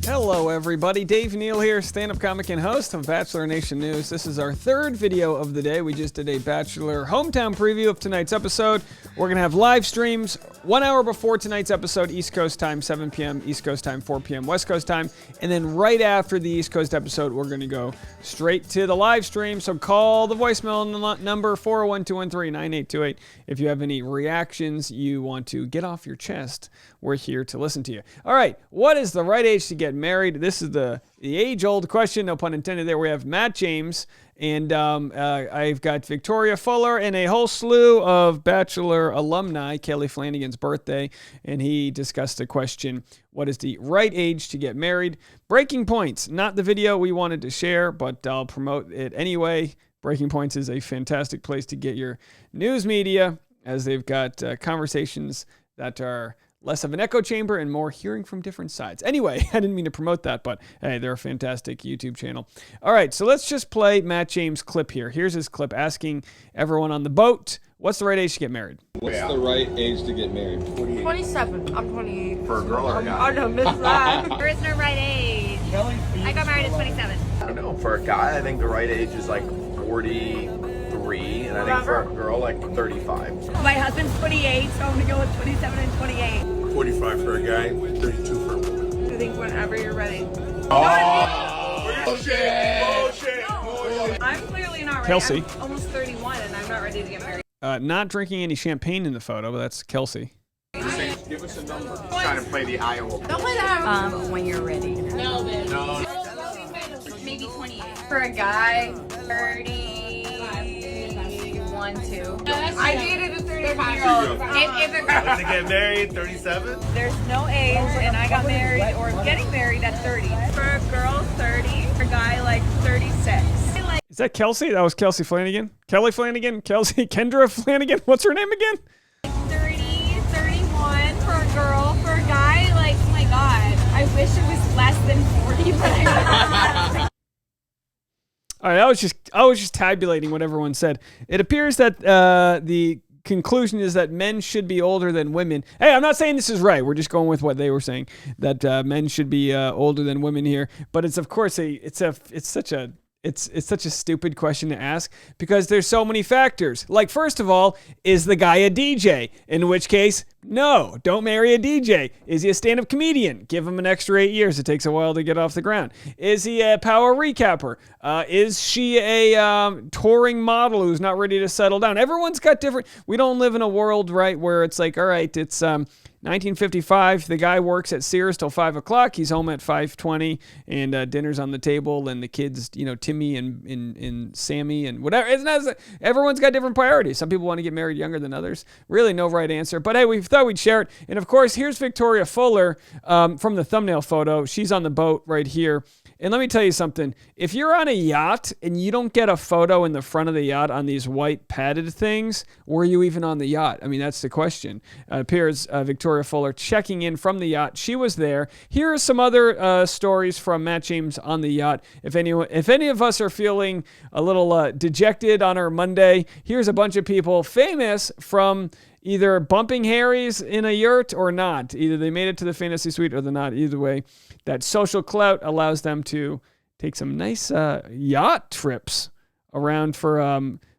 Hello everybody, Dave Neal here, stand-up comic and host of Bachelor Nation News. This is our third video of the day. We just did a Bachelor hometown preview of tonight's episode. We're going to have live streams 1 hour before tonight's episode, East Coast time, 7 p.m. East Coast time, 4 p.m. West Coast time. And then right after the East Coast episode, we're going to go straight to the live stream. So call the voicemail number 401-213-9828 if you have any reactions you want to get off your chest. We're here to listen to you. All right, what is the right age to get married? This is the age-old question, no pun intended there. We have Matt James, and I've got Victoria Fuller and a whole slew of Bachelor alumni, Kelly Flanagan's birthday, and he discussed the question, what is the right age to get married? Breaking Points, not the video we wanted to share, but I'll promote it anyway. Breaking Points is a fantastic place to get your news media, as they've got conversations that are less of an echo chamber and more hearing from different sides. Anyway, I didn't mean to promote that, but hey, they're a fantastic YouTube channel. All right, so let's just play Matt James' clip here. Here's his clip asking everyone on the boat, what's the right age to get married? What's the right age to get married? 27. I'm 28. For a girl or a guy? I don't miss that. There is no right age. I got married at 27. I don't know. For a guy, I think the right age is like 43, and I think for a girl, like 35. My husband's 28, so I'm gonna go with 27 and 28. 45 for a guy, 32 for a woman. I think whenever you're ready. Bullshit! I'm clearly not ready. Kelsey. I'm almost 31 and I'm not ready to get married. Not drinking any champagne in the photo, but that's Kelsey. Give us a number. Trying to play the Iowa. Don't play that. When you're ready. No, bitch. No. Maybe 28. For a guy, 31, 2. I dated a 35-year-old. If a girl, To get married, 37? There's no age, and I got married or getting married at 30. for a girl, 30. For a guy, like 36. Is that Kelsey? That was Kelsey Flanagan? Kelly Flanagan? Kelsey? Kendra Flanagan? What's her name again? 30, 31 for a girl. For a guy, like, oh my God. I wish it was less than 40, but I All right, I was just tabulating what everyone said. It appears that the conclusion is that men should be older than women. Hey, I'm not saying this is right. We're just going with what they were saying, that men should be older than women here. But it's of course it's such a stupid question to ask because there's so many factors. Like, first of all, is the guy a DJ? In which case, no, don't marry a DJ. Is he a stand-up comedian? Give him an extra 8 years. It takes a while to get off the ground. Is he a power recapper? Is she a touring model who's not ready to settle down? Everyone's got different. We don't live in a world, right, where it's like, all right, it's 1955, the guy works at Sears till 5 o'clock. He's home at 5:20, and dinner's on the table, and the kids, Timmy and Sammy and whatever. Everyone's got different priorities. Some people want to get married younger than others. Really no right answer. But hey, we thought we'd share it. And of course, here's Victoria Fuller from the thumbnail photo. She's on the boat right here. And let me tell you something. If you're on a yacht and you don't get a photo in the front of the yacht on these white padded things, were you even on the yacht? I mean, that's the question. Appears Victoria Fuller checking in from the yacht. She was there. Here are some other stories from Matt James on the yacht. If any of us are feeling a little dejected on our Monday, here's a bunch of people famous from either bumping Harry's in a yurt or not. Either they made it to the fantasy suite or they're not. Either way, that social clout allows them to take some nice yacht trips around for...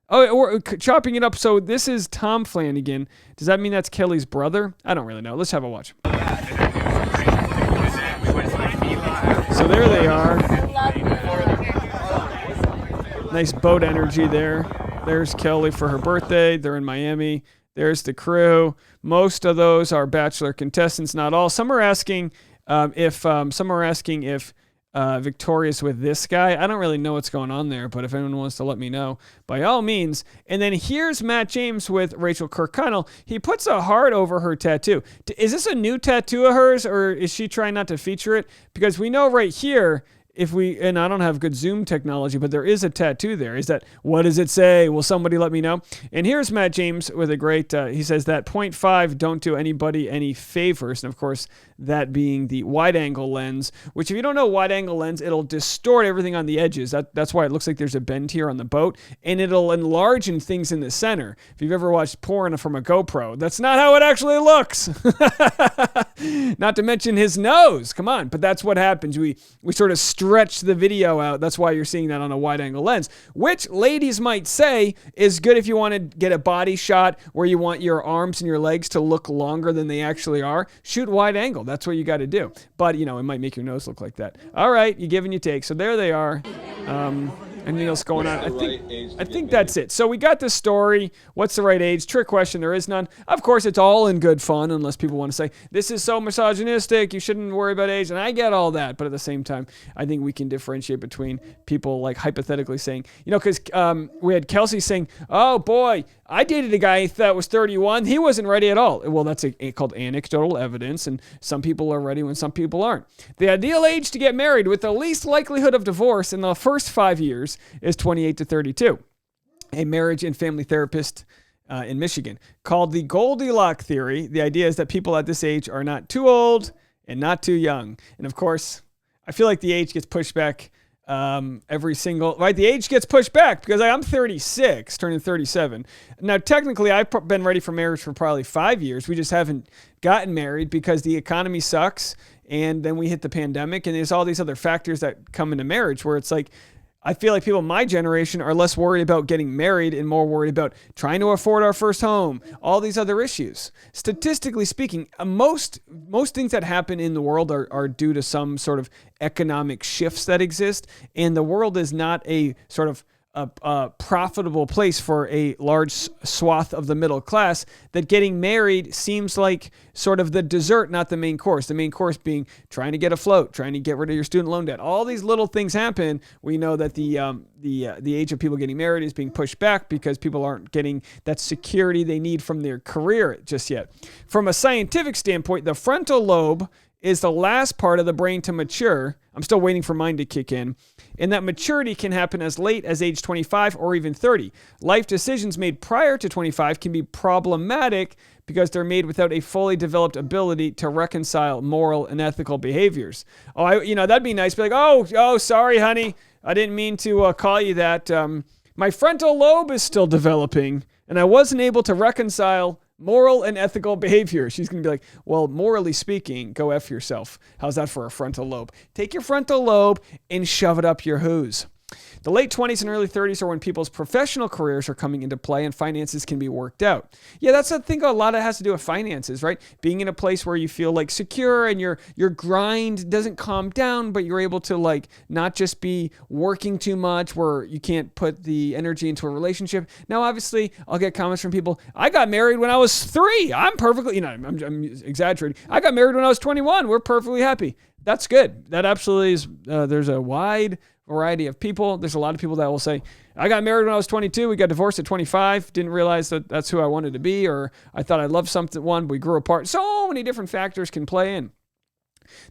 we're chopping it up. So this is Tom Flanagan. Does that mean that's Kelly's brother? I don't really know. Let's have a watch. So there they are. Nice boat energy there. There's Kelly for her birthday. They're in Miami. There's the crew. Most of those are Bachelor contestants, not all. Some are asking if Victoria's with this guy. I don't really know what's going on there, but if anyone wants to let me know, by all means. And then here's Matt James with Rachel Kirkconnell. He puts a heart over her tattoo. Is this a new tattoo of hers, or is she trying not to feature it? Because we know right here, and I don't have good Zoom technology, but there is a tattoo there. What does it say? Will somebody let me know? And here's Matt James with a great, he says that 0.5 don't do anybody any favors. And of course, that being the wide-angle lens, which if you don't know wide-angle lens, it'll distort everything on the edges. That's why it looks like there's a bend here on the boat, and it'll enlarge things in the center. If you've ever watched porn from a GoPro, that's not how it actually looks. Not to mention his nose. Come on. But that's what happens. We sort of stretch the video out. That's why you're seeing that on a wide-angle lens, which ladies might say is good if you want to get a body shot where you want your arms and your legs to look longer than they actually are. Shoot wide angle. That's what you got to do. But, it might make your nose look like that. All right, you give and you take. So there they are. Anything else going on? I think that's it. So we got the story. What's the right age? Trick question. There is none. Of course, it's all in good fun, unless people want to say, this is so misogynistic, you shouldn't worry about age. And I get all that. But at the same time, I think we can differentiate between people like hypothetically saying, because we had Kelsey saying, oh boy, I dated a guy that was 31. He wasn't ready at all. Well, that's called anecdotal evidence, and some people are ready when some people aren't. The ideal age to get married with the least likelihood of divorce in the first 5 years is 28 to 32. A marriage and family therapist in Michigan called the Goldilocks theory. The idea is that people at this age are not too old and not too young. And of course, I feel like the age gets pushed back the age gets pushed back because I'm 36, turning 37. Now, technically, I've been ready for marriage for probably 5 years. We just haven't gotten married because the economy sucks. And then we hit the pandemic, and there's all these other factors that come into marriage where it's like, I feel like people in my generation are less worried about getting married and more worried about trying to afford our first home, all these other issues. Statistically speaking, most things that happen in the world are due to some sort of economic shifts that exist, and the world is not a sort of a profitable place for a large swath of the middle class, that getting married seems like sort of the dessert, not the main course. The main course being trying to get afloat, trying to get rid of your student loan debt. All these little things happen. We know that the age of people getting married is being pushed back because people aren't getting that security they need from their career just yet. From a scientific standpoint, the frontal lobe is the last part of the brain to mature. I'm still waiting for mine to kick in. And that maturity can happen as late as age 25 or even 30. Life decisions made prior to 25 can be problematic because they're made without a fully developed ability to reconcile moral and ethical behaviors. That'd be nice. Be like, oh, sorry, honey. I didn't mean to call you that. My frontal lobe is still developing, and I wasn't able to reconcile moral and ethical behavior. She's going to be like, well, morally speaking, go F yourself. How's that for a frontal lobe? Take your frontal lobe and shove it up your hooze. The late 20s and early 30s are when people's professional careers are coming into play and finances can be worked out. Yeah, that's the thing. A lot of it has to do with finances, right? Being in a place where you feel like secure and your grind doesn't calm down, but you're able to like not just be working too much where you can't put the energy into a relationship. Now, obviously, I'll get comments from people. I got married when I was 3. I'm perfectly, I'm exaggerating. I got married when I was 21. We're perfectly happy. That's good. That absolutely is. There's a wide variety of people. There's a lot of people that will say, I got married when I was 22. We got divorced at 25. Didn't realize that that's who I wanted to be, or I thought I loved someone, but we grew apart. So many different factors can play in.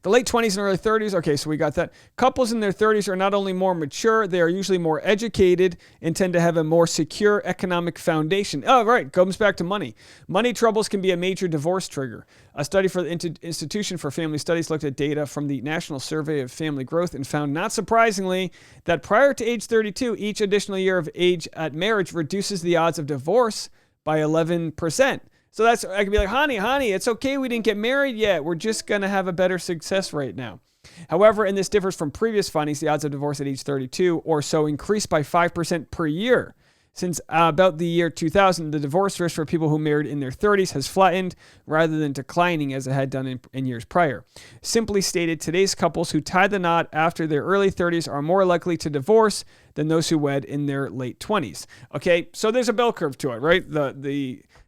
The late 20s and early 30s, okay, so we got that. Couples in their 30s are not only more mature, they are usually more educated and tend to have a more secure economic foundation. Oh, right, comes back to money. Money troubles can be a major divorce trigger. A study for the Institution for Family Studies looked at data from the National Survey of Family Growth and found, not surprisingly, that prior to age 32, each additional year of age at marriage reduces the odds of divorce by 11%. So I could be like, honey, it's okay we didn't get married yet. We're just going to have a better success rate now. However, and this differs from previous findings, the odds of divorce at age 32 or so increased by 5% per year. Since about the year 2000, the divorce risk for people who married in their 30s has flattened rather than declining as it had done in years prior. Simply stated, today's couples who tie the knot after their early 30s are more likely to divorce than those who wed in their late 20s. Okay, so there's a bell curve to it, right?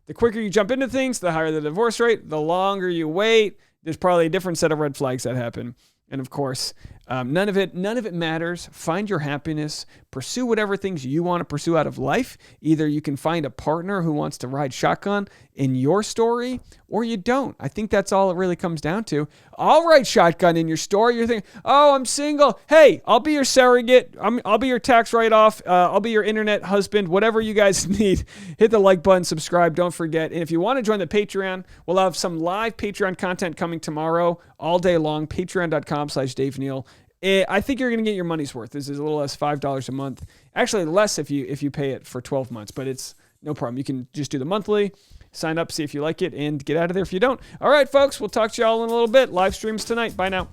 The quicker you jump into things, the higher the divorce rate. The longer you wait, there's probably a different set of red flags that happen. And of course, none of it matters. Find your happiness. Pursue whatever things you want to pursue out of life. Either you can find a partner who wants to ride shotgun in your story, or you don't. I think that's all it really comes down to. I'll ride shotgun in your story. You're thinking, oh, I'm single. Hey, I'll be your surrogate. I'll be your tax write-off. I'll be your internet husband. Whatever you guys need. Hit the like button, subscribe. Don't forget. And if you want to join the Patreon, we'll have some live Patreon content coming tomorrow all day long. Patreon.com/Dave Neal. I think you're going to get your money's worth. This is a little less, $5 a month. Actually, less if you pay it for 12 months, but it's no problem. You can just do the monthly, sign up, see if you like it, and get out of there if you don't. All right, folks, we'll talk to y'all in a little bit. Live streams tonight. Bye now.